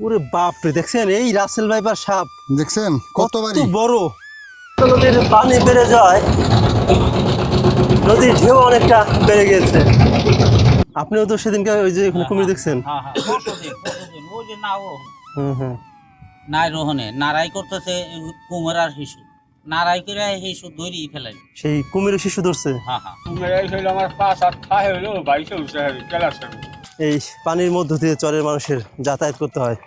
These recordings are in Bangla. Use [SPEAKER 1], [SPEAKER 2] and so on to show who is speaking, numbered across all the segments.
[SPEAKER 1] ওরে বাপ রে, দেখছেন এই রাসেল ভাইপার সাপ
[SPEAKER 2] দেখছেন কত বাড়ি
[SPEAKER 1] বড়। নদীর পানি বেড়ে যায়, নদীর ঢেউ অনেকটা বেড়ে গেছে। আপনিও তো সেদিনকে ওই যে এখানে কুমির দেখছেন।
[SPEAKER 3] ওই যে নাও
[SPEAKER 1] হুম।
[SPEAKER 3] নাই রোহনে নারাই করতেছে কুমির আর শিশু নারাই করে শিশু ধরি ফেলাই
[SPEAKER 1] সেই কুমিরের শিশু ধরছে।
[SPEAKER 4] আমার 5-8 খায় হলো 22 হচ্ছে ক্লাস।
[SPEAKER 1] এই পানির মধ্য দিয়ে চরের মানুষের যাতায়াত করতে হয়।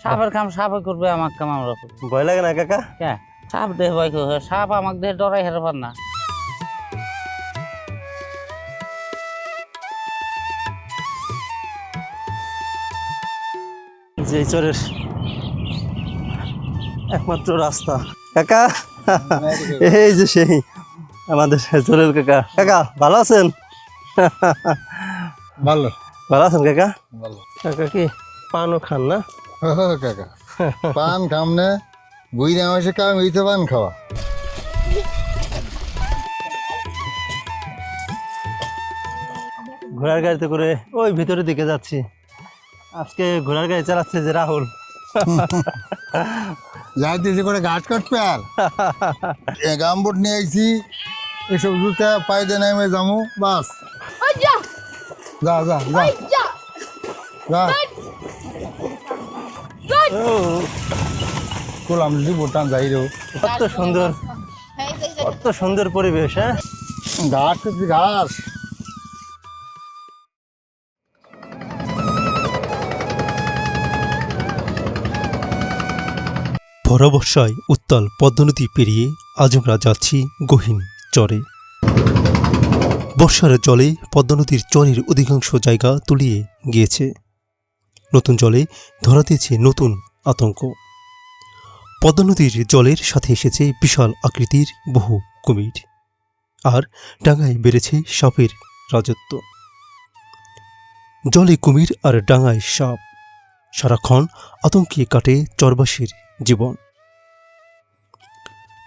[SPEAKER 3] সাপের কাম সাপে করবে আমার কাম আমরা করবো।
[SPEAKER 1] ভয় লাগে না কাকা?
[SPEAKER 3] কে সাপ দেহ ভয় করে, সাপ আমাকে দেহ ডরাই হেরে পার না।
[SPEAKER 1] যে এই চরের একমাত্র রাস্তা কাকা, এই যে সেই আমাদের চরের কাকা। কাকা ভালো আছেন?
[SPEAKER 2] ভালো
[SPEAKER 1] ভালো আছেন কাকা?
[SPEAKER 2] ভালো
[SPEAKER 1] কাকা কি পানও খান না?
[SPEAKER 2] কাকা পান খামনে বুইরা মাসে কাম হইতে পান খাওয়া।
[SPEAKER 1] ঘোড়ার গাড়িতে করে ওই ভিতরের দিকে যাচ্ছি। আজকে ঘোড়ার গাড়ি চালাচ্ছে যে রাহুল।
[SPEAKER 2] যাইতেছি করে ঘাট কাটবে আর গামবোট নিয়ে আইছি, এসব জুতা পাইতে নেমে যাবো বাস। যা যা যা যা কোলাম যদি বোটান যাই রে।
[SPEAKER 1] কত সুন্দর, কত সুন্দর পরিবেশ। হ্যাঁ,
[SPEAKER 2] ঘাস করছি ঘাস।
[SPEAKER 5] ভরা বর্ষায় উত্তাল পদ্মনদী পেরিয়ে আজ আমরা যাচ্ছি গহীন চরে। বর্ষার জলে পদ্মনদীর চরের অধিকাংশ জায়গা তলিয়ে গিয়েছে। নতুন জলে ধরা দিয়েছে নতুন আতঙ্ক। পদ্মনদীর জলের সাথে এসেছে বিশাল আকৃতির বহু কুমির, আর ডাঙায় বেড়েছে সাপের রাজত্ব। জলে কুমির আর ডাঙায় সাপ, সারাক্ষণ আতঙ্কে কাটে চরবাসীর জীবন।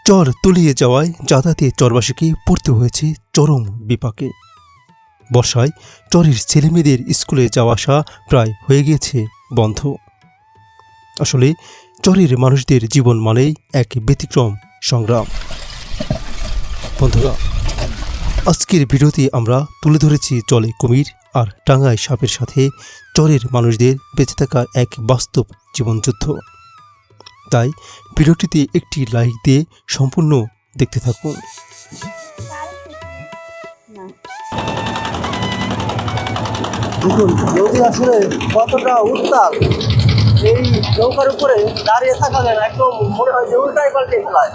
[SPEAKER 5] চর তলিয়ে যাওয়ায় যাতায়াতে চরবাসীকে পড়তে হয়েছে চরম বিপাকে। বর্ষায় চরের ছেলেমেয়েদের স্কুলে যাওয়া আসা প্রায় হয়ে গিয়েছে বন্ধ। আসলে চরের মানুষদের জীবন মানেই এক ব্যতিক্রম সংগ্রাম। বন্ধুরা, আজকের ভিডিওতে আমরা তুলে ধরেছি জলে কুমির আর ডাঙায় সাপের সাথে চরের মানুষদের বেঁচে থাকার এক বাস্তব জীবনযুদ্ধ। তাই ভিডিওটিতে একটি লাইক দিয়ে সম্পূর্ণ দেখতে থাকুন।
[SPEAKER 1] দেখুন নদী আসলে কতটা উত্তাল। এই নৌকার উপরে দাঁড়িয়ে থাকা যায় না, একদম মনে হয় যে উল্টাই পাল্টে ফেলায়।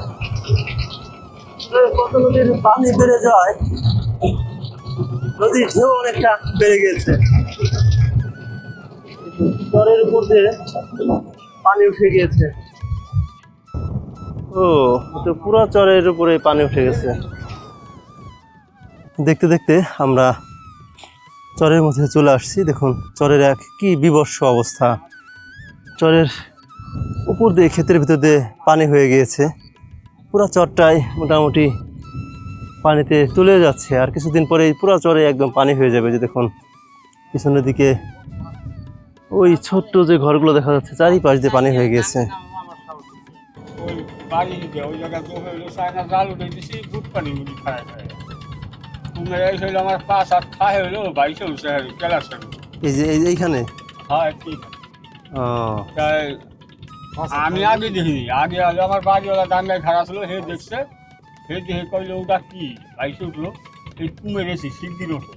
[SPEAKER 1] কত নদীর পানি বেড়ে যায়, নদীর ঢেউ অনেকটা বেড়ে গেছে। চরের উপর দিয়ে পানি উঠে গিয়েছে। ও, তো পুরো চরের উপরে পানি উঠে গেছে। দেখতে দেখতে আমরা চরের মধ্যে চলে আসছি। দেখুন চরের এক কি বিভৎস অবস্থা। চরের উপর দিয়ে ক্ষেতের ভিতর দিয়ে পানি হয়ে গিয়েছে। পুরো চরটাই মোটামুটি পানিতে তুলে যাচ্ছে, আর কিছুদিন পরেই পুরো চরে একদম পানি হয়ে যাবে। যে দেখুন পিছনের দিকে ওই ছোট্ট যে ঘরগুলো দেখা যাচ্ছে, চারিপাশ দিয়ে পানি হয়ে গিয়েছে।
[SPEAKER 4] ওই বাড়ি ওই জায়গা তো হইলো চায়না জাল উঠে দিছি বুট পানি মুড়ি খায় খায় কুমির হইলো আমার 5-8 খায় হইলো 22 হচ্ছে ক্লাস।
[SPEAKER 1] এই যে এইখানে
[SPEAKER 4] হ্যাঁ ঠিক। তাই আমি আগে দেখিনি, আগে হলো আমার বাড়িওয়ালা ডাঙ্গায় খাড়া ছিল, হে দেখছে, হে দেখে কইলো ওটা কি 22 উঠলো, এই কুমির এসে সিদ্ধির ওঠো।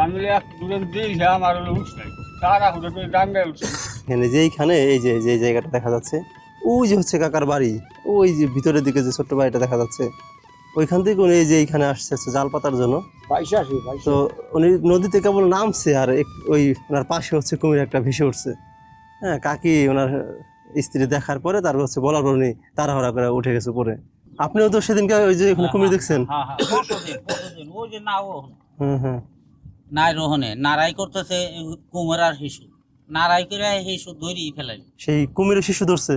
[SPEAKER 4] আমি এক দূরে দিয়েছে আমার হলো উঠছে নাই, তারা হুটে ডাঙ্গায় উঠছে।
[SPEAKER 1] এখানে যে এইখানে এই যে যে জায়গাটা দেখা যাচ্ছে, ওই যে হচ্ছে কাকার বাড়ি। ওই যে ভিতরের দিকে যে ছোট্ট বাড়িটা দেখা যাচ্ছে, ওইখান থেকে উনি এই যে এইখানে আসছে জাল পাতার জন্য। তো উনি নদীতে কেবল নামছে, আর ওই ওনার পাশে হচ্ছে কুমির একটা ভেসে উঠছে। হ্যাঁ, কাকি ওনার স্ত্রী দেখার পরে তারপর হচ্ছে বলার পর উনি তাড়াহুড়া করে উঠে গেছে পরে। আপনিও তো সেদিনকে ওই যে এখানে কুমির দেখছেন।
[SPEAKER 3] ওই যে নাও
[SPEAKER 1] হুম।
[SPEAKER 3] নাই রোহনে নারাই করতেছে কুমির আর শিশু নারাই করে শিশু ধরি ফেলাই
[SPEAKER 1] সেই কুমিরের শিশু ধরছে।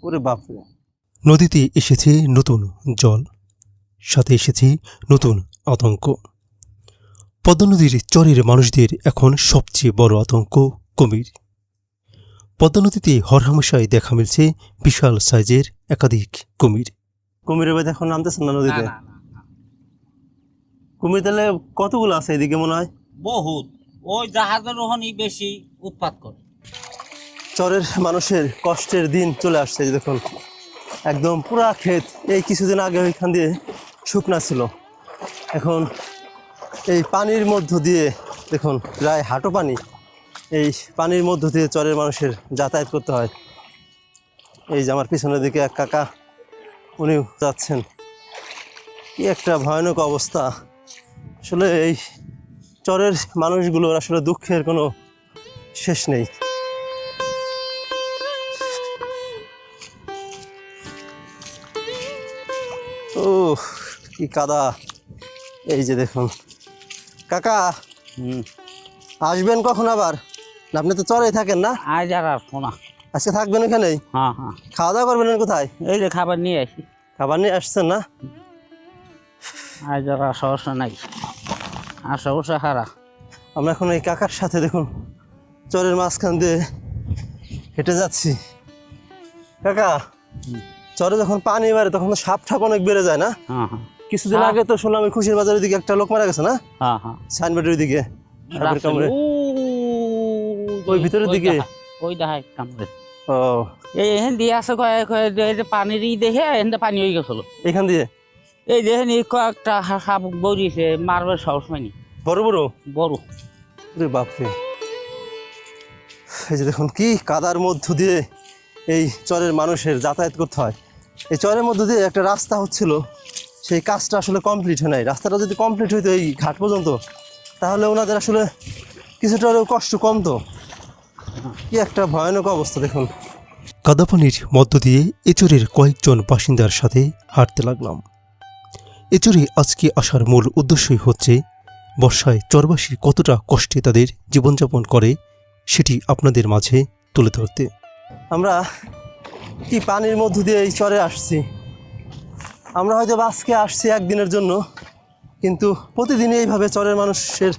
[SPEAKER 1] ওরে বাপরে।
[SPEAKER 5] নদীতে এসেছে নতুন জল, সাথে এসেছে নতুন আতঙ্ক। পদ্মনদীর চরের মানুষদের এখন সবচেয়ে বড় আতঙ্ক কুমির। পদ্মা নদীতে হরহামেশাই দেখা মিলছে বিশাল সাইজের একাধিক কুমির।
[SPEAKER 1] কুমিরের বাড়িতে এখন নামতেছেন না
[SPEAKER 3] না
[SPEAKER 1] নদীতে?
[SPEAKER 3] না না,
[SPEAKER 1] কুমির তাহলে কতগুলো আছে এদিকে মনে হয়?
[SPEAKER 3] বহুত। ওই জাহাজের রোহনই বেশি উৎপাত করে।
[SPEAKER 1] চরের মানুষের কষ্টের দিন চলে আসছে। এই যে দেখুন একদম পুরা ক্ষেত, এই কিছুদিন আগে ওইখান দিয়ে শুকনা ছিল, এখন এই পানির মধ্য দিয়ে দেখুন প্রায় হাঁটু পানি, এই পানির মধ্য দিয়ে চরের মানুষের যাতায়াত করতে হয়। এই যে আমার পিছনের দিকে এক কাকা, উনি যাচ্ছেন। কি একটা ভয়ানক অবস্থা! আসলে এই চরের মানুষগুলোর আসলে দুঃখের কোনো শেষ নেই। ও কি কাদা! এই যে দেখুন কাকা, আসবেন কখন আবার? না আপনি তো চরেই থাকেন না?
[SPEAKER 3] আজ আর আসবো না।
[SPEAKER 1] আজকে থাকবেন এখানেই?
[SPEAKER 3] হ্যাঁ হ্যাঁ,
[SPEAKER 1] খাওয়া দাওয়া করবেন কোথায়?
[SPEAKER 3] এই যে খাবার নিয়ে আসি।
[SPEAKER 1] খাবার নিয়ে আসছেন না?
[SPEAKER 3] আজ আর আসা বসা নাই, আসা বসা হারা।
[SPEAKER 1] আমরা এখন এই কাকার সাথে দেখুন চরের মাঝখান দিয়ে হেঁটে যাচ্ছি। কাকা, চরে যখন পানি বাড়ে তখন তো সাপ ঠাপ অনেক বেড়ে যায় না?
[SPEAKER 3] হ্যাঁ হ্যাঁ
[SPEAKER 1] কিছুদিন আগে তো শুনলাম ওই খুশির বাজারের দিকে একটা লোক মারা গেছে না,
[SPEAKER 3] হ্যাঁ হ্যাঁ,
[SPEAKER 1] সাইনবোর্ডের দিকে সাপের কামড়ে। ওই ভিতরের দিকে?
[SPEAKER 3] ওই দেখায় কামড়ে।
[SPEAKER 1] ও
[SPEAKER 3] এই এখান দিয়ে আছে পানির দেখে এখান পানি হয়ে গেছিল।
[SPEAKER 1] এখান দিয়ে
[SPEAKER 3] এই দেখেন এই কয়েকটা সাপ বড়িয়েছে, মারবার সাহস পাইনি।
[SPEAKER 1] বড় বড়?
[SPEAKER 3] বড়।
[SPEAKER 1] রে বাপরে! এই যে দেখুন কি কাদার মধ্য দিয়ে এই চরের মানুষের যাতায়াত করতে হয়। এই চরের মধ্য দিয়ে একটা রাস্তা হচ্ছিল, সেই কাজটা আসলে কমপ্লিট হয় নাই। রাস্তাটা যদি কমপ্লিট হইতো এই ঘাট পর্যন্ত, তাহলে ওনাদের আসলে কিছুটা হলেও কষ্ট কমতো। কি একটা ভয়ানক অবস্থা দেখুন।
[SPEAKER 5] কাদাপানির মধ্য দিয়ে এচরের কয়েকজন বাসিন্দার সাথে হাঁটতে লাগলাম। এচরে আজকে আসার মূল উদ্দেশ্যই হচ্ছে বর্ষায় চরবাসী কতটা কষ্টে তাদের জীবনযাপন করে সেটি আপনাদের মাঝে তুলে ধরতে।
[SPEAKER 1] আমরা কি পানির মধ্য দিয়ে এই চরে আসছি। আমরা হয়তো আজকে আসছি একদিনের জন্য, কিন্তু প্রতিদিনই এইভাবে চরের মানুষের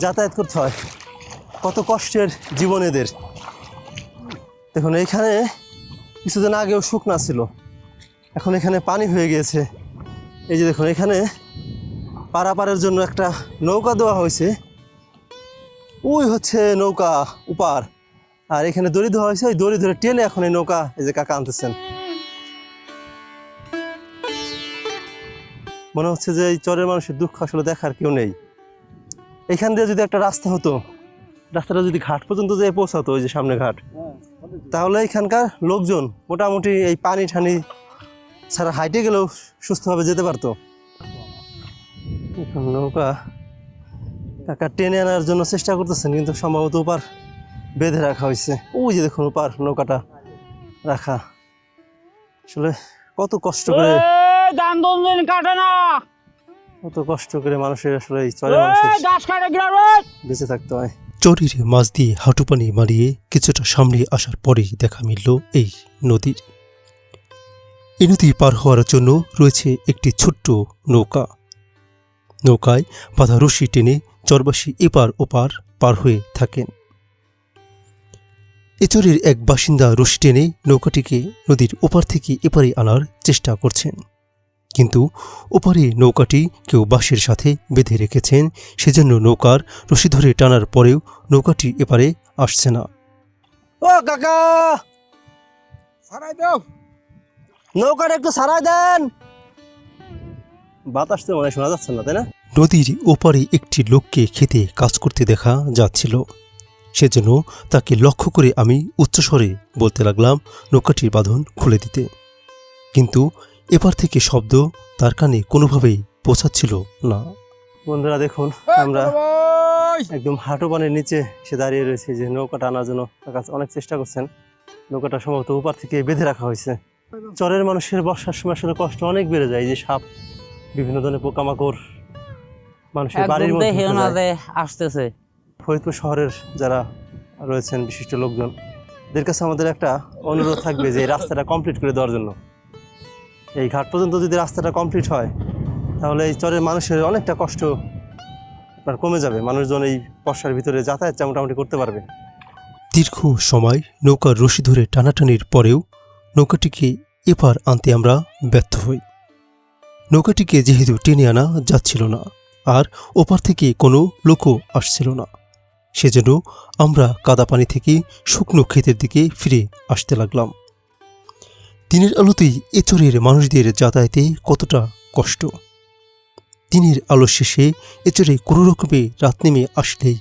[SPEAKER 1] যাতায়াত করতে হয়। কত কষ্টের জীবন এদের। দেখুন এইখানে কিছুদিন আগেও শুকনা ছিল, এখন এখানে পানি হয়ে গিয়েছে। এই যে দেখুন এখানে পারাপারের জন্য একটা নৌকা দেওয়া হয়েছে, ওই হচ্ছে নৌকা উপার, আর এখানে দড়ি দেওয়া হয়েছে, ওই দড়ি ধরে টেনে এখন এই নৌকা এই যে কাকা আনতেছেন। মনে হচ্ছে যে এই চরের মানুষের দুঃখ আসলে দেখার কেউ নেই। এখান দিয়ে যদি একটা রাস্তা হতো, রাস্তাটা যদি ঘাট পর্যন্ত যেয়ে পৌঁছাতো, ওই যে সামনে ঘাট, তাহলে এখানকার লোকজন মোটামুটি এই পানি ঠানি ছাড়া হাইটে গেলেও সুস্থভাবে যেতে পারতো। এখন নৌকা কাকা টেনে আনার জন্য চেষ্টা করতেছেন, কিন্তু সম্ভবত ওপার বেঁধে রাখা হয়েছে। ওই যে দেখুন ওপার নৌকাটা রাখা। আসলে কত কষ্ট করে, কত কষ্ট করে মানুষের আসলে এই চরের মানুষের বেঁচে থাকতে হয়।
[SPEAKER 5] চরের মাছ দিয়ে হাঁটুপানি মারিয়ে কিছুটা সামনে আসার পরেই দেখা মিলল এই নদীর। এই নদী পার হওয়ার জন্য রয়েছে একটি ছোট্ট নৌকা। নৌকায় বাঁধা রশি টেনে চরবাসী এপার ওপার পার হয়ে থাকেন। এচরের এক বাসিন্দা রশি টেনে নৌকাটিকে নদীর ওপার থেকে এপারে আনার চেষ্টা করছেন, কিন্তু ওপারে নৌকাটি কেউ বাঁশের সাথে বেঁধে রেখেছেন, সেজন্য নৌকার রশি ধরে টানার পরেও নৌকাটি এপারে আসছে না।
[SPEAKER 1] ও কাকা, নৌকাটা একটু সারাই দেন। বাতাস তো মনে শোনা যাচ্ছে না, তাই না?
[SPEAKER 5] নদীর ওপারে একটি লোককে খেতে কাজ করতে দেখা যাচ্ছিল, সেজন্য তাকে লক্ষ্য করে আমি উচ্চস্বরে বলতে লাগলাম নৌকাটির বাঁধন খুলে দিতে, কিন্তু এপার থেকে শব্দ তার কানে কোনোভাবেই পৌঁছাচ্ছিল না।
[SPEAKER 1] বন্ধুরা দেখুন, আমরা একদম হাঁটু পানির নিচে সে দাঁড়িয়ে রয়েছে, যে নৌকাটা আনার জন্য কাকা অনেক চেষ্টা করছেন। নৌকাটা সম্ভবত ওপার থেকে বেঁধে রাখা হয়েছে। চরের মানুষের বর্ষার সময় আসলে কষ্ট অনেক বেড়ে যায়। এই যে সাপ, বিভিন্ন ধরনের পোকামাকড় মানুষের বাড়ির মধ্যে ঢুকে যায়।
[SPEAKER 3] আসতেছে
[SPEAKER 1] ফরিদপুর শহরের যারা রয়েছেন বিশিষ্ট লোকজন, এদের কাছে আমাদের একটা অনুরোধ থাকবে যে এই রাস্তাটা কমপ্লিট করে দেওয়ার জন্য। এই ঘাট পর্যন্ত যদি রাস্তাটা কমপ্লিট হয়, তাহলে এই চরের মানুষের অনেকটা কষ্ট কমে যাবে। মানুষজন এই বর্ষার ভিতরে যাতায়াত মোটামুটি করতে পারবে।
[SPEAKER 5] দীর্ঘ সময় নৌকার রশি ধরে টানাটানির পরেও নৌকাটিকে এপার আনতে আমরা ব্যর্থ হই। নৌকাটিকে যেহেতু টেনে আনা যাচ্ছিল না, আর ওপার থেকে কোনো লোকও আসছিল না, সেজন্য আমরা কাদা পানি থেকে শুকনো ক্ষেতের দিকে ফিরে আসতে লাগলাম। দিনের আলোতেই এ চরের মানুষদের যাতায়াতে কতটা কষ্ট। দিনের আলো শেষে এ চরে কোনো রকমে রাত নেমে আসলেই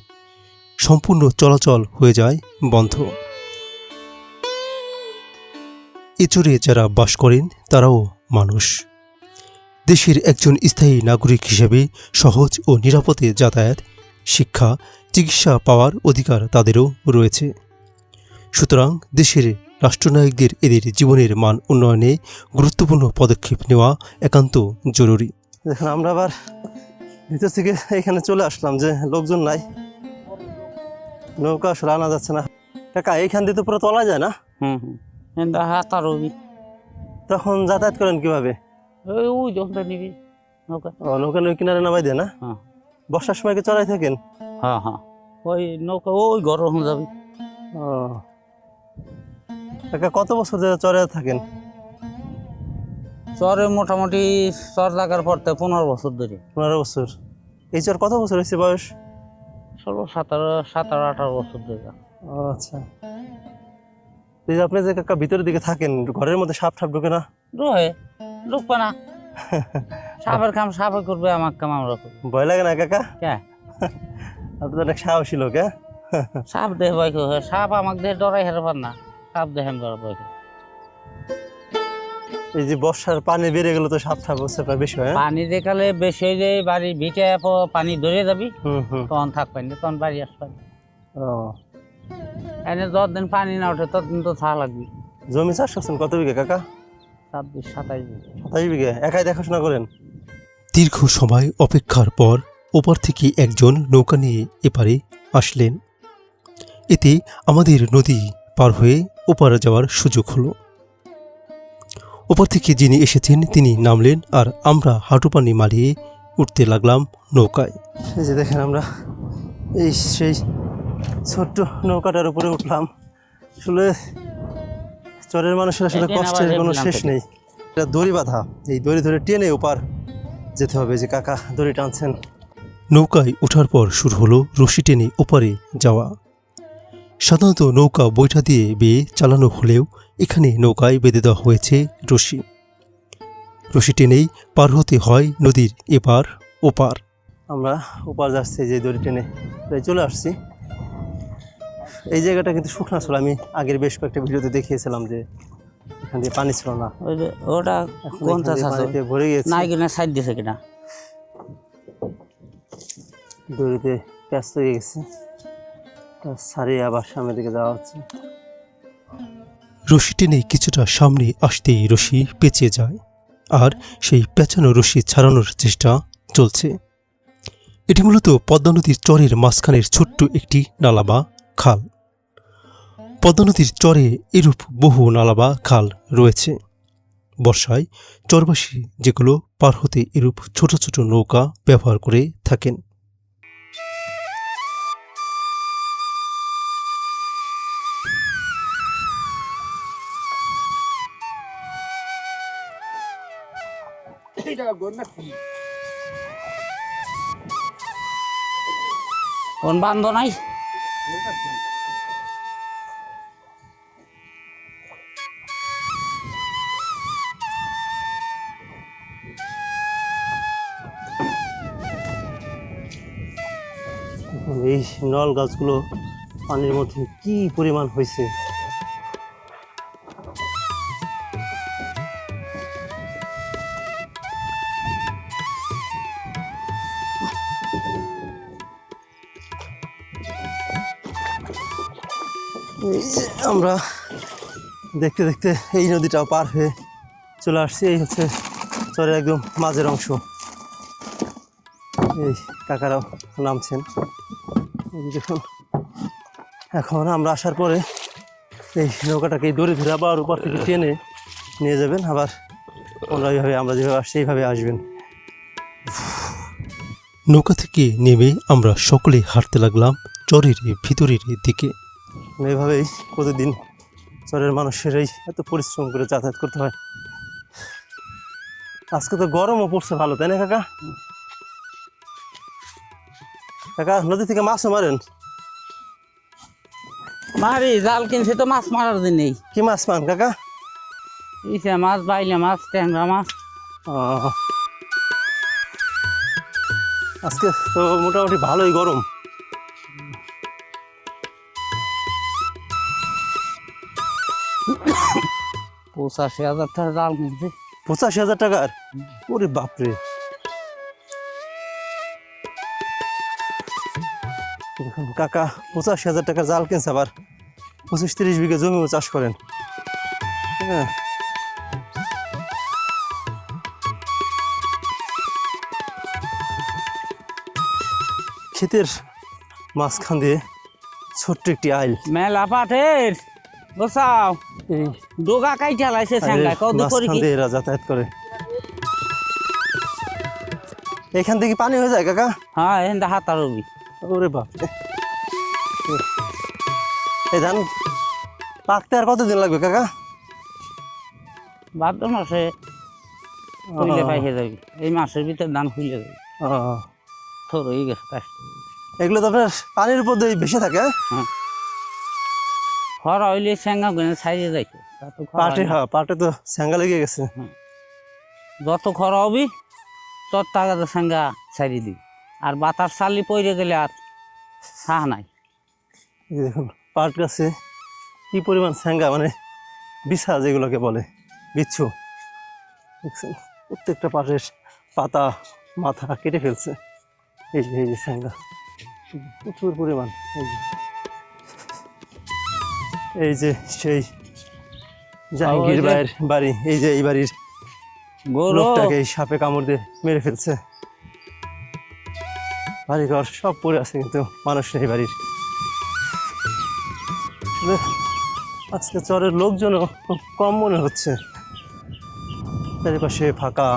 [SPEAKER 5] সম্পূর্ণ চলাচল হয়ে যায় বন্ধ। এ চরে যারা বাস করেন তারাও মানুষ। দেশের একজন স্থায়ী নাগরিক হিসেবে সহজ ও নিরাপদে যাতায়াত, শিক্ষা, চিকিৎসা পাওয়ার অধিকার তাদেরও রয়েছে। সুতরাং দেশের রাষ্ট্রনায়কদের এদের জীবনের মান উন্নয়নে গুরুত্বপূর্ণ পদক্ষেপ নেওয়া একান্ত জরুরি।
[SPEAKER 1] দেখুন আমরা আবার ভিতর থেকে এখানে চলে আসলাম যে লোকজন নাই, নৌকা আসলে আনা যাচ্ছে না। কাকা এইখান দিয়ে তো পুরো তোলা যায় না,
[SPEAKER 3] হাতারবি
[SPEAKER 1] তখন যাতায়াত করেন কিভাবে?
[SPEAKER 3] ওই যখন নিবি নৌকা।
[SPEAKER 1] ও নৌকা নই কিনারে নামাই দেয় না?
[SPEAKER 3] হ্যাঁ।
[SPEAKER 1] বর্ষার সময় কি চড়াই থাকেন?
[SPEAKER 3] হ্যাঁ হ্যাঁ, ওই নৌকা ওই গরম যাবি।
[SPEAKER 1] ও কাকা কত বছর ধরে চড়ে থাকেন?
[SPEAKER 3] চরে মোটামুটি চর লাগার পর 15 বছর ধরে।
[SPEAKER 1] 15 বছর। এই চর কত বছর হয়েছে বয়স?
[SPEAKER 3] 17-18 বছর ধরে।
[SPEAKER 1] ও আচ্ছা। এই যে আপনি যে কাকা ভিতরের দিকে থাকেন, ঘরের মধ্যে সাপ ঠাপ ঢুকে না?
[SPEAKER 3] রোহে ঢুকবে না, সাপের কাম সাপে করবে, আমার কাম আমরা করবো।
[SPEAKER 1] ভয় লাগে না কাকা?
[SPEAKER 3] কে
[SPEAKER 1] আপনি তো অনেক সাহসী লোক। হ্যাঁ,
[SPEAKER 3] সাপ দেহ ভয় করে, সাপ আমাকে দেহে ডরাই হেরে পার না, সাপ দেখে আমি ডরা ভয় করে।
[SPEAKER 1] এই যে বর্ষার পানি বেড়ে গেলে তো সাপ ঠাপ হচ্ছে প্রায় বেশি হয়।
[SPEAKER 3] পানি দেখালে বেশি হয়ে যায়, বাড়ির ভিটে পানি ধরে যাবি,
[SPEAKER 1] হুম।
[SPEAKER 3] তখন থাকবেন না, তখন বাড়ি আসবেন।
[SPEAKER 1] ও
[SPEAKER 3] এনে যতদিন পানি না ওঠে ততদিন তো থাকা লাগবে।
[SPEAKER 1] জমি চাষ করছেন কত বিঘা কাকা?
[SPEAKER 3] 26-27 বিঘা।
[SPEAKER 1] 27 বিঘা। একাই দেখাশোনা করেন?
[SPEAKER 5] দীর্ঘ সময় অপেক্ষার পর ওপার থেকে একজন নৌকা নিয়ে এপারে আসলেন। এতে আমাদের নদী পার হয়ে ওপার যাওয়ার সুযোগ হলো। ওপার থেকে যিনি এসেছেন তিনি নামলেন, আর আমরা হাঁটু পানি মারিয়ে উঠতে লাগলাম নৌকায়।
[SPEAKER 1] এই যে দেখেন আমরা এই সেই ছোট্ট নৌকাটার উপরে উঠলাম। আসলে চরের মানুষের আসলে কষ্টের কোনো শেষ নেই। এটা দড়ি বাঁধা, এই দড়ি ধরে টেনে ওপার যেতে হবে। যে কাকা দড়ি টানছেন।
[SPEAKER 5] নৌকায় ওঠার পর শুরু হলো রশি টেনে ওপারে যাওয়া। সাধারণত নৌকা বৈঠা দিয়ে বেয়ে চালানো হলেও এখানে নৌকায় বেঁধে দেওয়া হয়েছে রশি। রশি টেনেই পার হতে হয় নদীর এপার ওপার।
[SPEAKER 1] আমরা ওপার যাচ্ছি যে দড়ি টেনে, প্রায় চলে আসছি। এই জায়গাটা কিন্তু শুকনা ছিল, আমি আগের বেশ কয়েকটা ভিডিওতে দেখিয়েছিলাম যে এখান দিয়ে পানি ছিল না।
[SPEAKER 3] ওই যে ওটা কোন চাষ আছে
[SPEAKER 1] পানিতে ভরে গেছে,
[SPEAKER 3] নাই কিনা সাইড দিছে কিনা,
[SPEAKER 1] দড়িতে প্যাঁচ লেগে গেছে, সারিয়ে আবার সামনের দিকে যাওয়া হচ্ছে।
[SPEAKER 5] রশি টেনে কিছুটা সামনে আসতেই রশি পেঁচে যায়, আর সেই পেঁচানো রশি ছাড়ানোর চেষ্টা চলছে। এটি মূলত পদ্মা নদীর চরের মাঝখানের ছোট্ট একটি নালা বা খাল। পদ্মা নদীর চরে এরূপ বহু নালা বা খাল রয়েছে। বর্ষায় চরবাসী যেগুলো পার হতে এরূপ ছোট ছোট নৌকা ব্যবহার করে থাকেন।
[SPEAKER 3] কোন বান্ধ নাই,
[SPEAKER 1] এই নল গাছগুলো পানির মধ্যে কি পরিমাণ হয়েছে। এই যে আমরা দেখতে দেখতে এই নদীটাও পার হয়ে চলে আসছি। এই হচ্ছে চরের একদম মাঝের অংশ। এই কাকারাও নামছেন। দেখুন এখন আমরা আসার পরে এই নৌকাটাকে দড়ি ধরে আবার উপর থেকে টেনে নিয়ে যাবেন, আবার ওনারা এইভাবে আমরা যেভাবে আসছি এইভাবে আসবেন।
[SPEAKER 5] নৌকা থেকে নেমে আমরা সকলে হাঁটতে লাগলাম চরের ভিতরের দিকে।
[SPEAKER 1] এইভাবেই প্রতিদিন চরের মানুষেরাই এত পরিশ্রম করে যাতায়াত করতে হয়। আজকে তো গরমও পড়ছে ভালো, তাই না কাকা? কাকা নদী থেকে মাছও মারেন?
[SPEAKER 3] মারি, জাল কিনছে তো মাছ মারার দিন নেই।
[SPEAKER 1] কি মাছ পান কাকা?
[SPEAKER 3] ইসে মাছ, বাইলা মাছ, ট্যাংরা মাছ।
[SPEAKER 1] ও, আজকে তো মোটামুটি ভালোই গরম।
[SPEAKER 3] 85,000 টাকা জাল কিনছে।
[SPEAKER 1] 85,000 টাকার? ওরে বাপরে। দেখুন কাকা 85,000 টাকার জাল কিনছে, আবার 25-30 বিঘা জমিও চাষ করেন। হ্যাঁ, ক্ষেতের মাঝখান দিয়ে ছোট্ট একটি আইল,
[SPEAKER 3] মেলা পাটের গোসাও
[SPEAKER 1] এই
[SPEAKER 3] ডোগা কাইটা লাইছে
[SPEAKER 1] আইলের
[SPEAKER 3] স্যাংগায় কত করি
[SPEAKER 1] মাঝখান
[SPEAKER 3] কি।
[SPEAKER 1] দিয়ে এরা যাতায়াত করে। এখান থেকে পানি হয়ে যায় কাকা?
[SPEAKER 3] হ্যাঁ, এখানটা হাতার রবি।
[SPEAKER 1] ওরে বাপ, এই ধান পাকতে আর কতদিন লাগবে কাকা?
[SPEAKER 3] ভাদ্র মাসে হইলে পাইকে যাবি। এই মাসের ভিতরে ধান হইলে যাবি।
[SPEAKER 1] ও,
[SPEAKER 3] থর হয়ে গেছে কাজ।
[SPEAKER 1] এগুলো তো আপনার পানির উপর দিয়ে ভেসে থাকে?
[SPEAKER 3] হ্যাঁ, খরা হইলে স্যাঙ্গা গুনে ছাইড়ে যাইছে।
[SPEAKER 1] পাটে, হ্যাঁ পাটে তো স্যাঙ্গা লেগে গেছে।
[SPEAKER 3] যত খরা হবি তত টাকাতে স্যাঙ্গা ছাইড়ে দিবি। আর বাতাস চালি পড়ে গেলে আর সাহ নাই।
[SPEAKER 1] এই দেখুন পাট গাছে কি পরিমাণ স্যাঙ্গা, মানে বিছা যেগুলোকে বলে, বিচ্ছু। দেখছেন প্রত্যেকটা পাটের পাতা মাথা কেটে ফেলছে। এই যে স্যাঙ্গা প্রচুর পরিমাণ। এই যে সেই জাহাঙ্গীর ভাইয়ের বাড়ি, এই যে এই বাড়ির
[SPEAKER 3] গরু
[SPEAKER 1] লোকটাকে এই সাপে কামড় দিয়ে মেরে ফেলছে। বাড়িঘর সব পড়ে আছে, কিন্তু মানুষ নেই বাড়ির। আসলে আজকে চরের লোকজনও খুব কম মনে হচ্ছে, চারিপাশে ফাঁকা।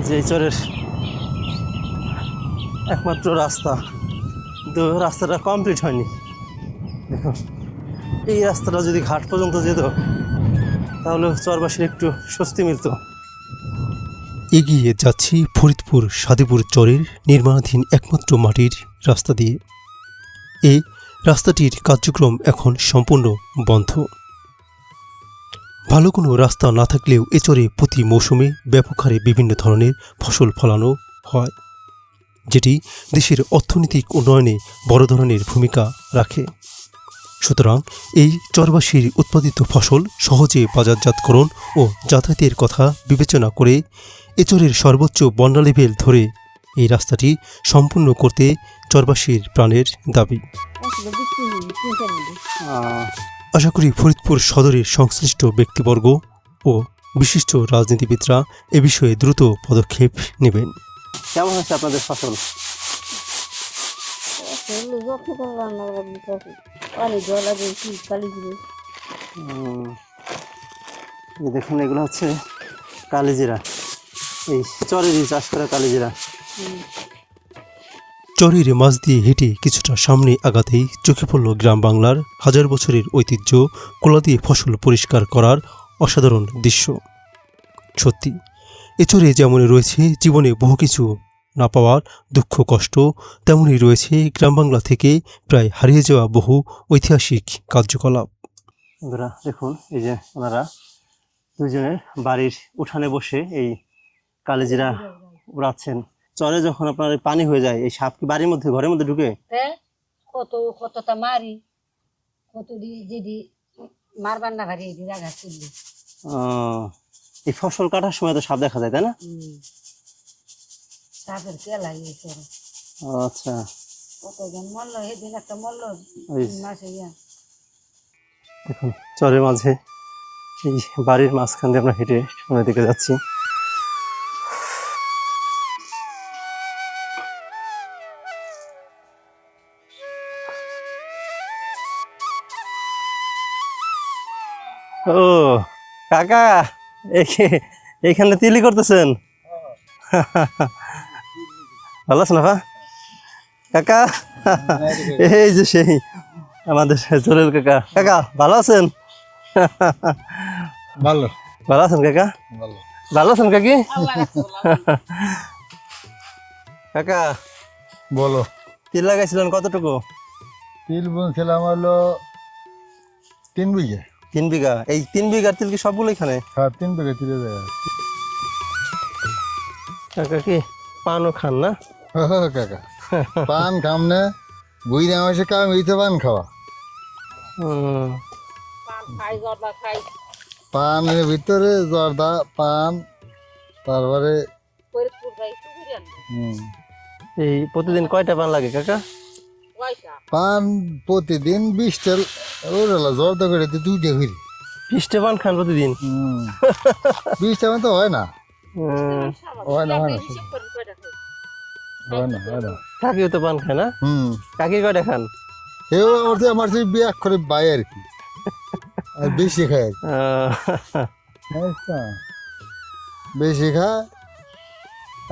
[SPEAKER 1] যে এই চরের একমাত্র রাস্তা, কিন্তু রাস্তাটা কমপ্লিট হয়নি। দেখুন এই রাস্তাটা যদি ঘাট পর্যন্ত যেত তাহলে চরবাসীর একটু স্বস্তি মিলত।
[SPEAKER 5] এগিয়ে যাচ্ছি ফরিদপুর সাদেপুর চরের নির্মাণাধীন একমাত্র মাটির রাস্তা দিয়ে। এই রাস্তাটির কার্যক্রম এখন সম্পূর্ণ বন্ধ। ভালো কোনো রাস্তা না থাকলেও এ চরে প্রতি মৌসুমে ব্যাপক হারে বিভিন্ন ধরনের ফসল ফলানো হয়, যেটি দেশের অর্থনৈতিক উন্নয়নে বড় ধরনের ভূমিকা রাখে। সুতরাং এই চরবাসীর উৎপাদিত ফসল সহজে বাজারজাতকরণ ও যাতায়াতের কথা বিবেচনা করে এ চরের সর্বোচ্চ বন্যা লেভেল ধরে এই রাস্তাটি সম্পূর্ণ করতে চরবাসীর প্রাণের দাবি। আশা করি ফরিদপুর সদরের সংশ্লিষ্ট ব্যক্তিবর্গ ও বিশিষ্ট রাজনীতিবিদরা এ বিষয়ে দ্রুত পদক্ষেপ নেবেন।
[SPEAKER 1] কেমন হচ্ছে আপনাদের ফসল? এই দেখুন এগুলো হচ্ছে কালিজিরা, এই চরেরই চাষ করা কালিজিরা।
[SPEAKER 5] চরের মাছ দিয়ে হেঁটে কিছুটা সামনে আগাতেই চোখে পড়ল গ্রাম বাংলার হাজার বছরের ঐতিহ্য কোলা দিয়ে ফসল পরিষ্কার করার অসাধারণ দৃশ্য। সত্যি এ চরে যেমন রয়েছে জীবনে বহু কিছু না পাওয়ার দুঃখ কষ্ট, তেমনই রয়েছে গ্রাম বাংলা থেকে প্রায় হারিয়ে যাওয়া বহু ঐতিহাসিক কার্যকলাপ।
[SPEAKER 1] বন্ধুরা দেখুন এই যে ওনারা দুজনের বাড়ির উঠানে বসে এই কালিজিরা উড়াচ্ছেন। চরে যখন আপনার এই পানি হয়ে যায়, এই সাপ কি বাড়ির মধ্যে ঘরের মধ্যে ঢুকে?
[SPEAKER 6] কতটা মারি, কত যদি মারবার না পারি এই জায়গা চলবে।
[SPEAKER 1] এই ফসল কাটার সময় তো সাপ দেখা যায়, তাই না?
[SPEAKER 6] সাপের কেলাই হয়েছে।
[SPEAKER 1] আচ্ছা,
[SPEAKER 6] কতজন মরলো, সেদিন একটা মরলো
[SPEAKER 1] ওই
[SPEAKER 6] 3 মাস হইয়া।
[SPEAKER 1] দেখুন চরের মাঝে এই বাড়ির মাঝখান দিয়ে আমরা হেঁটে সামনের দিকে যাচ্ছি। ও কাকা এইখানে তিলি করতেছেন? ভালো আছেন আপা? কাকা এই যে সেই আমাদের জলিল কাকা। কাকা ভালো আছেন?
[SPEAKER 2] ভালো
[SPEAKER 1] ভালো আছেন কাকা?
[SPEAKER 2] ভালো।
[SPEAKER 1] ভালো আছেন কাকি? কাকা
[SPEAKER 2] বলো।
[SPEAKER 1] তিল লাগাইছিলেন কতটুকু?
[SPEAKER 2] তিল বুনছিলাম হলো 3 বিঘে।
[SPEAKER 1] 3 বিঘা। এই 3 বিঘার তিল কি সবগুলো এখানে?
[SPEAKER 2] হ্যাঁ 3 বিঘে তিলের জায়গা।
[SPEAKER 1] কাকা কি পানও খান না?
[SPEAKER 2] কাকা পান খাম না, বুঝে আমার সে কাম এই তো পান খাওয়া। পানের ভিতরে জর্দা পান, তারপরে
[SPEAKER 1] এই প্রতিদিন কয়টা পান লাগে কাকা?
[SPEAKER 2] পান প্রতিদিন 20টা ওরা জর্দা করে 2টা ঘুরি।
[SPEAKER 1] 20টা পান খান প্রতিদিন?
[SPEAKER 2] 20টা তো হয় না,
[SPEAKER 1] হুম,
[SPEAKER 2] হয় না, হয় না, হয় না, হয় না।
[SPEAKER 1] কাকিও তো পান খায় না? কাকি কয়টা খান?
[SPEAKER 2] এও আমার সেই বিয়ে করে বাই আর কি, আর বেশি খায় আর কি। আচ্ছা, বেশি খায়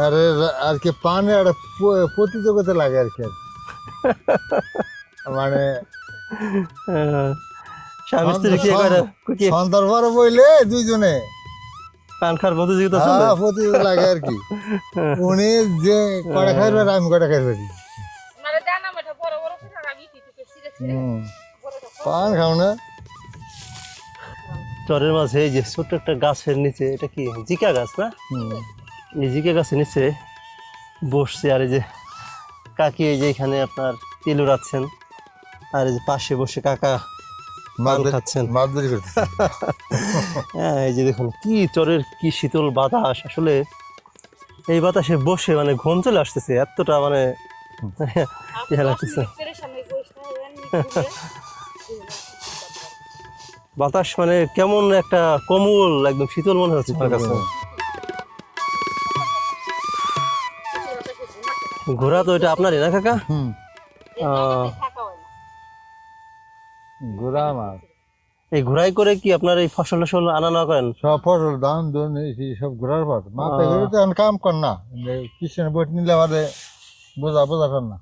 [SPEAKER 2] আর আর কি পানে একটা প্রতিযোগিতা লাগে আর কি। মানে
[SPEAKER 1] স্বামী স্ত্রী কি করে
[SPEAKER 2] সন্তান বড় বইলে দুইজনে
[SPEAKER 1] পান খাওয়ার প্রতিযোগিতা চলে?
[SPEAKER 2] প্রতিযোগিতা লাগে আর কি। উনি যে কটা খাই আর আমি কটা খাই পারি। পান খাও না?
[SPEAKER 1] চরের মাঝে এই যে ছোট্ট একটা গাছের নিচে, এটা কি জিকা গাছ না? এই জিকা গাছের নিচে বসছে আর এই যে কাকি এই যে এখানে আপনার তিল উড়াচ্ছেন আর এই যে পাশে বসে কাকা পান খাচ্ছেন।
[SPEAKER 2] মাদুরি করতে
[SPEAKER 1] হ্যাঁ এই যে দেখুন কি চরের কি শীতল বাতাস, আসলে এই বাতাসে বসে মানে ঘুম চলে আসতেছে, এতটা মানে ইয়া লাগতেছে। বাতাস মানে কেমন একটা কোমল একদম শীতল মনে হচ্ছে আমার কাছে। ঘোড়া তো এটা আপনারই না কাকা?
[SPEAKER 2] ঘোড়া মাছ
[SPEAKER 1] এই ঘোড়াই করে কি আপনার এই ফসল টসল আনা নেওয়া করেন?
[SPEAKER 2] সব ফসল ধান ধুন সব ঘোড়ার পর মাথায় ঘুরে তো এখন কাম কর না, কৃষকের বই নিলে আমাদের বোঝা কর না।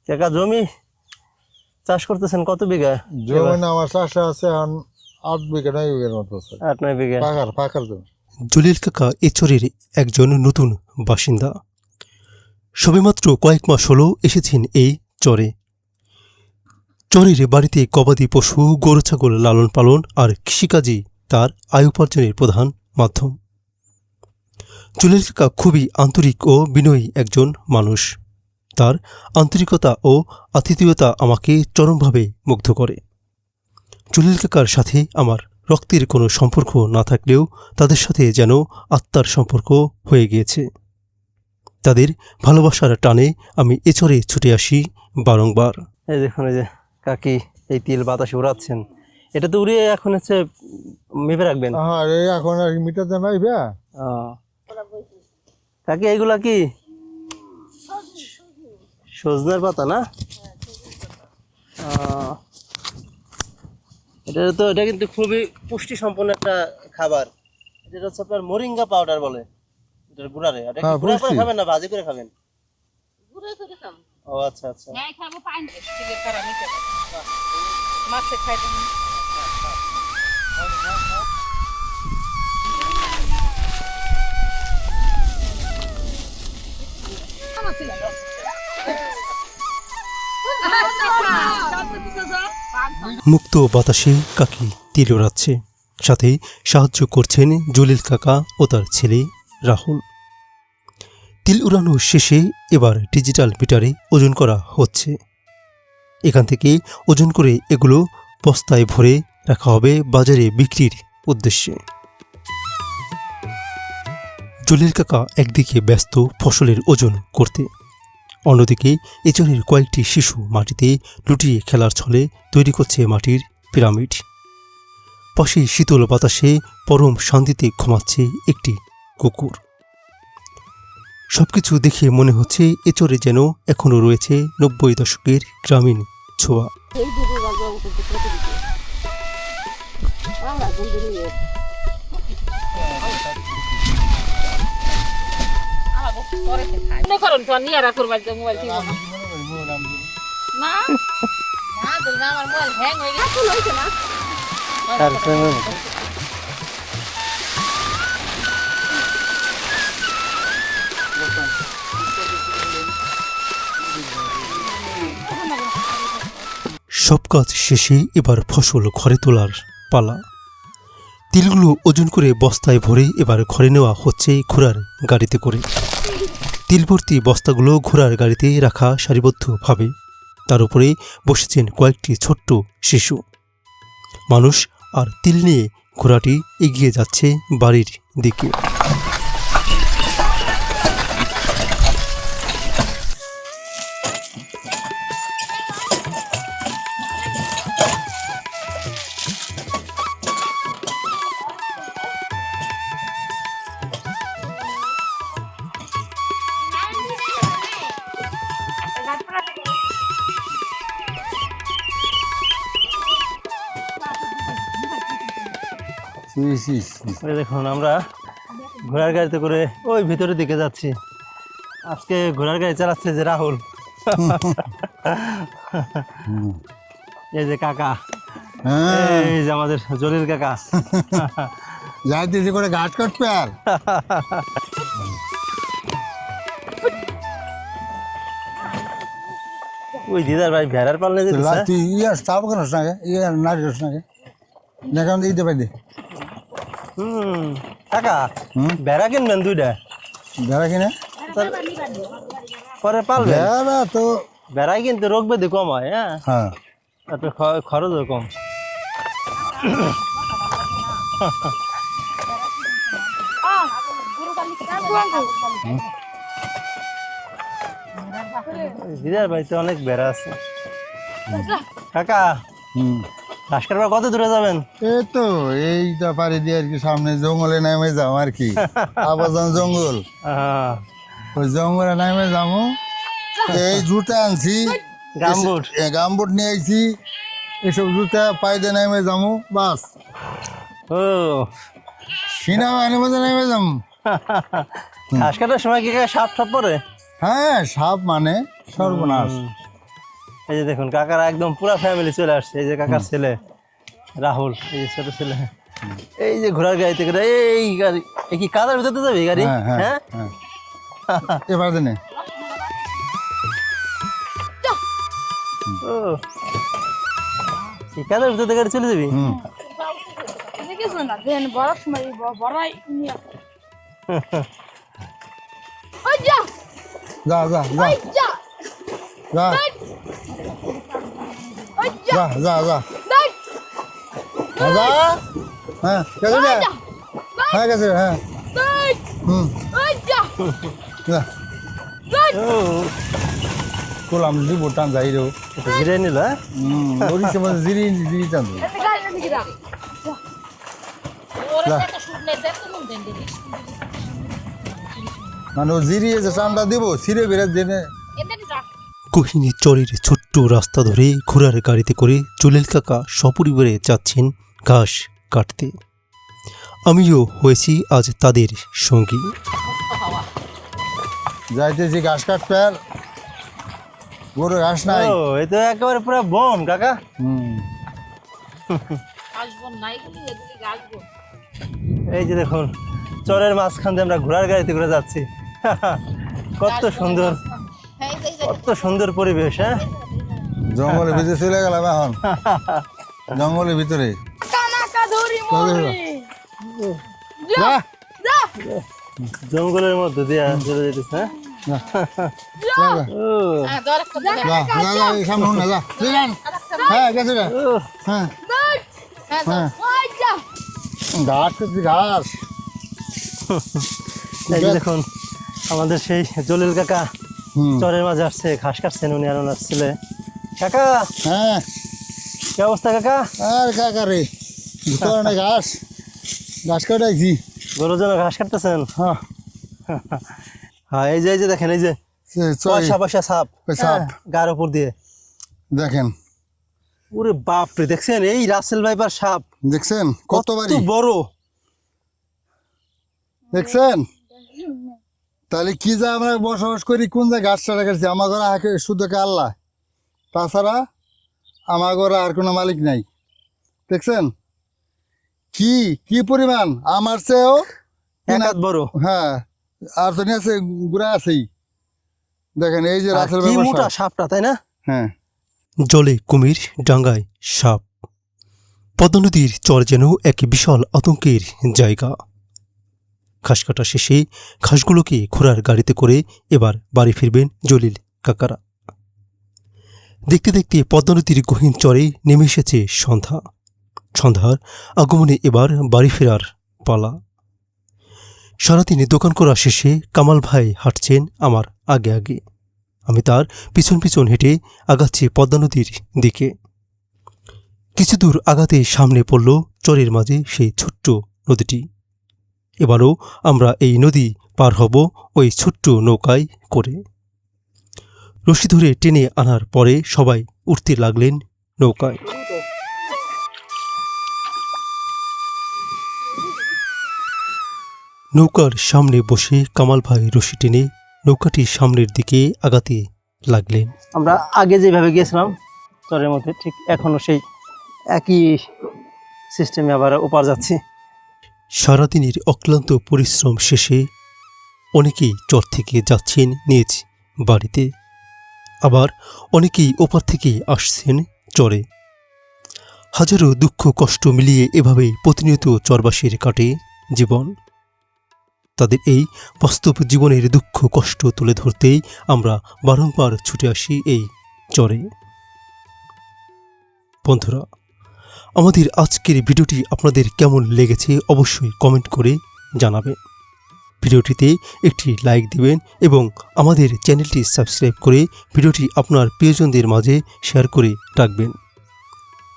[SPEAKER 1] কাকা জমি চাষ করতেছেন কত বিঘা?
[SPEAKER 2] জমি না আমার চাষে আছে এখন 8 বিঘা 9 বিঘার মতো আছে।
[SPEAKER 1] 8-9 বিঘা
[SPEAKER 2] পাকার জমি।
[SPEAKER 5] জলিল কাকা এ চরের একজন নতুন বাসিন্দা। সবেমাত্র কয়েক মাস হলো এসেছেন এই চরে। চরের বাড়িতে গবাদি পশু, গরু ছাগল লালন পালন আর কৃষিকাজই তার আয় উপার্জনের প্রধান মাধ্যম। জলিল কাকা খুবই আন্তরিক ও বিনয়ী একজন মানুষ। তার আন্তরিকতা ও আতিথেয়তা আমাকে চরমভাবে মুগ্ধ করে। জলিল কাকার সাথে আমার রক্তের কোনো সম্পর্ক না থাকলেও তাদের সাথে যেন আত্মার সম্পর্ক হয়ে গিয়েছে। তাদের ভালোবাসার টানে আমি এ চরে ছুটে আসি বারংবার।
[SPEAKER 1] এই দেখুন এই যে কাকি এই তিল বাতাসে উড়াচ্ছেন, এটা তো উড়িয়ে এখন হচ্ছে মেপে রাখবেন?
[SPEAKER 2] হ্যাঁ এখন আর মিটার দাম আইবে।
[SPEAKER 1] কাকি এইগুলা কি সজনের পাতা না? এটা কিন্তু খুবই পুষ্টি সম্পন্ন একটা খাবার। এটা হচ্ছে আপনার মোরিঙ্গা পাউডার বলে, এটার গুঁড়ারে। এটা কি গুঁড়া করে খাবেন না ভাজি করে খাবেন? ও আচ্ছা আচ্ছা।
[SPEAKER 5] মুক্ত বাতাসে কাকি তিল ওড়াচ্ছে, সাথে সাহায্য করছেন জলিল কাকা ও তার ছেলে রাহুল। তিল উড়ানো শেষে এবার ডিজিটাল মিটারে ওজন করা হচ্ছে। এখান থেকে ওজন করে এগুলো বস্তায় ভরে রাখা হবে বাজারে বিক্রির উদ্দেশ্যে। জলিল কাকা একদিকে ব্যস্ত ফসলের ওজন করতে, অন্যদিকে এচরের কয়েকটি শিশু মাটিতে লুটিয়ে খেলার ছলে তৈরি করছে মাটির পিরামিড। পাশে শীতল বাতাসে পরম শান্তিতে ঘুমাচ্ছে একটি কুকুর। সবকিছু দেখে মনে হচ্ছে এচরে যেন এখনও রয়েছে 90 দশকের গ্রামীণ ছোঁয়া।
[SPEAKER 6] মনে করুন তো নিয়ে রাখুর বাড়িতে মোবাইল টিপো না। না না তুমি আমার মোবাইল হ্যাং হয়ে গেছে লইছে না
[SPEAKER 1] তার সঙ্গে
[SPEAKER 5] সব কাজ শেষে এবার ফসল ঘরে তোলার পালা। তিলগুলো ওজন করে বস্তায় ভরে এবার ঘরে নেওয়া হচ্ছে ঘোড়ার গাড়িতে করে। তিল ভর্তি বস্তাগুলো ঘোড়ার গাড়িতে রাখা সারিবদ্ধভাবে। তার উপরে বসেছেন কয়েকটি ছোট্ট শিশু। মানুষ আর তিল নিয়ে ঘোড়াটি এগিয়ে যাচ্ছে বাড়ির দিকে।
[SPEAKER 1] এই দেখুন আমরা ঘোড়ার গাড়িতে করে ওই ভিতরের দিকে যাচ্ছি। আজকে ঘোড়ার গাড়ি চালাচ্ছে যে রাহুল। এই যে কাকা,
[SPEAKER 2] হ্যাঁ
[SPEAKER 1] এই যে আমাদের জলিল কাকা।
[SPEAKER 2] যাইতেছি করে ঘাট কাটবে আর
[SPEAKER 1] ওই দিদার ভাই ভেড়ার পালনে যেতেছে।
[SPEAKER 2] তুই ইয়ে চাপ কেন নাকি ইয়ে নারী করছ নাকি দেখান দিতে পারি
[SPEAKER 1] কাকা
[SPEAKER 2] হুম
[SPEAKER 1] ভেড়া কিনবেন দুইটা,
[SPEAKER 2] বেড়া কিনে
[SPEAKER 1] পরে পালবেন।
[SPEAKER 2] বেড়া তো
[SPEAKER 1] ভেড়াই কিন্তু রোগ ব্যাধি কম হয়, হ্যাঁ,
[SPEAKER 2] হ্যাঁ
[SPEAKER 1] তারপরে খরচও কম। দিদার বাড়িতে অনেক ভেড়া আছে। কাকা
[SPEAKER 2] হুম
[SPEAKER 1] ঘাস কাটবার কত দূরে যাবেন?
[SPEAKER 2] এই তো এইটা পারি দিয়ে আর কি সামনে জঙ্গলে নেমে যাও আর কি আবাজান জঙ্গল ওই জঙ্গলে নেমে যাবো। এই জুতা আনছি
[SPEAKER 1] গামবুট।
[SPEAKER 2] গামবুট নিয়ে আইছি এসব জুতা পাইতে নেমে যাবো বাস
[SPEAKER 1] ও
[SPEAKER 2] সিনেমা আনে নেমে যাবো।
[SPEAKER 1] ঘাস কাটার সময় কি কাকা সাপ ঠাপ পরে?
[SPEAKER 2] হ্যাঁ সাপ মানে সর্বনাশ।
[SPEAKER 1] এই যে দেখুন কাকার একদম পুরা ফ্যামিলি চলে আসছে। এই যে কাকার ছেলে রাহুল, এই যে ছোট ছেলে, এই যে ঘোড়ার গাড়িতে করে এই গাড়ি। এই কি কাদার ভিতরে যাবে এই গাড়ি?
[SPEAKER 2] হ্যাঁ হ্যাঁ
[SPEAKER 1] হ্যাঁ,
[SPEAKER 2] হ্যাঁ এবার দিনে
[SPEAKER 1] ও এই কাদার ভিতরে গাড়ি চলে যাবি?
[SPEAKER 2] হুম যা যা যা যা যা যা যা যা হ্যাঁ গেছে যা হ্যাঁ গেছে হ্যাঁ হুম যা
[SPEAKER 1] ও
[SPEAKER 2] কোলাম দিব টান যাই রে
[SPEAKER 1] এটা ঘিরে নিল, হ্যাঁ?
[SPEAKER 2] ওড়িশা মধ্যে জিরি জিরি টান দেবো। মানে ও জিরিয়ে যে টানটা দিব সিরে বেড়ে জেনে
[SPEAKER 5] কোহিনী চরের ছোট্ট রাস্তা ধরে ঘোড়ার গাড়িতে করে জলিল কাকা সপরিবারে যাচ্ছেন ঘাস কাটতে। আমিও হয়েছি আজ তাদের সঙ্গী।
[SPEAKER 2] যাইতেছি ঘাস কাটতে আর গরু ঘাস নাই।
[SPEAKER 1] ও এই তো একেবারে পুরা বন কাকা।
[SPEAKER 2] হুম
[SPEAKER 1] এই যে দেখুন চরের মাঝখান দিয়ে আমরা ঘোড়ার গাড়িতে করে যাচ্ছি। কত সুন্দর, কত সুন্দর পরিবেশ, হ্যাঁ?
[SPEAKER 2] জঙ্গলের ভিতরে চলে গেলাম এখন জঙ্গলের ভিতরে যা,
[SPEAKER 1] জঙ্গলের মধ্যে দিয়ে চলে যেতেছে, হ্যাঁ? ও,
[SPEAKER 2] যা, যা, যা, এই সামনে হুন না, যা। জিরান। হ্যাঁ গেছে গা।
[SPEAKER 1] ও,
[SPEAKER 2] হ্যাঁ হ্যাঁ ঘাস করছি ঘাস
[SPEAKER 1] এই যে দেখুন আমাদের সেই জলিল কাকা
[SPEAKER 2] হুম
[SPEAKER 1] চরের মাঝে আসছে, ঘাস কাটছেন উনি আর ওনার ছেলে। কাকা
[SPEAKER 2] হ্যাঁ
[SPEAKER 1] কি অবস্থা কাকা?
[SPEAKER 2] আর কাকা রে ভিতরে না ঘাস ঘাস কাটাইছি
[SPEAKER 1] গরুর জন্য ঘাস কাটতেছেন?
[SPEAKER 2] হ্যাঁ
[SPEAKER 1] হ্যাঁ এই যে দেখেন, এই যে পয়সা পয়সা সাপ,
[SPEAKER 2] ওই সাপ।
[SPEAKER 1] গার উপর দিয়ে
[SPEAKER 2] দেখেন
[SPEAKER 1] ওরে বাপ রে, দেখছেন এই রাসেল ভাইপার সাপ
[SPEAKER 2] দেখছেন কত বাড়ি
[SPEAKER 1] বড়।
[SPEAKER 2] দেখছেন তাহলে কি যা আমরা বসবাস করি কোন জায়গায় গাছটা কাটছি আমার ঘরে আগে শুধু আল্লাহ, তাছাড়া আমার ঘরে আর কোনো মালিক নাই। দেখছেন কি কি পরিমাণ আমার চেয়েও
[SPEAKER 1] এক হাত বড়।
[SPEAKER 2] হ্যাঁ আর তো আছে গুড়া আছেই। দেখেন এই যে
[SPEAKER 1] আর
[SPEAKER 2] রাসেল
[SPEAKER 1] কি
[SPEAKER 2] ব্যাপার
[SPEAKER 1] মোটা সাপটা, তাই না?
[SPEAKER 2] হ্যাঁ
[SPEAKER 5] জলে কুমির, ডাঙ্গায় সাপ। পদ্মা নদীর চর যেন এক বিশাল আতঙ্কের জায়গা। ঘাস কাটা শেষে ঘাসগুলোকে ঘোড়ার গাড়িতে করে এবার বাড়ি ফিরবেন জলিল কাকারা। দেখতে দেখতে পদ্মা নদীর গহীন চরে নেমে এসেছে সন্ধ্যা। সন্ধ্যার আগমনে এবার বাড়ি ফেরার পালা। সারাদিনে দোকান করা শেষে কামাল ভাই হাঁটছেন আমার আগে আগে। আমি তার পিছন পিছন হেঁটে আগাচ্ছি পদ্মা নদীর দিকে। কিছু দূর আগাতে সামনে পড়ল চরের মাঝে সেই ছোট্ট নদীটি। এবারও আমরা এই নদী পার হব ওই ছোট্ট নৌকায় করে। রশি ধরে টেনে আনার পরে সবাই উঠতে লাগলেন নৌকায়। নৌকার সামনে বসে কামাল ভাই রশি টেনে নৌকাটি সামনের দিকে আগাতে লাগলেন।
[SPEAKER 1] আমরা আগে যেভাবে গিয়েছিলাম চরের মধ্যে, ঠিক এখনো সেই একই সিস্টেমে আবার ওপার যাচ্ছি।
[SPEAKER 5] সারাদিনের অক্লান্ত পরিশ্রম শেষে অনেকেই চর থেকে যাচ্ছেন নিজ বাড়িতে, আবার অনেকেই ওপার থেকে আসছেন চরে। হাজারো দুঃখ কষ্ট মিলিয়ে এভাবেই প্রতিনিয়ত চরবাসীর কাটে জীবন। তাদের এই বাস্তব জীবনের দুঃখ কষ্ট তুলে ধরতেই আমরা বারংবার ছুটে আসি এই চরে। বন্ধুরা, আমাদের আজকের ভিডিওটি আপনাদের কেমন লেগেছে অবশ্যই কমেন্ট করে জানাবেন। ভিডিওটিতে একটি লাইক দিবেন এবং আমাদের চ্যানেলটি সাবস্ক্রাইব করে ভিডিওটি আপনার প্রিয়জনদের মাঝে শেয়ার করে রাখবেন।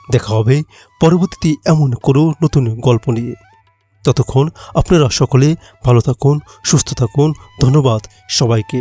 [SPEAKER 5] দেখা হবে পরবর্তীতে এমন কোনো নতুন গল্প নিয়ে। ততক্ষণ আপনারা সকলে ভালো থাকুন, সুস্থ থাকুন। ধন্যবাদ সবাইকে।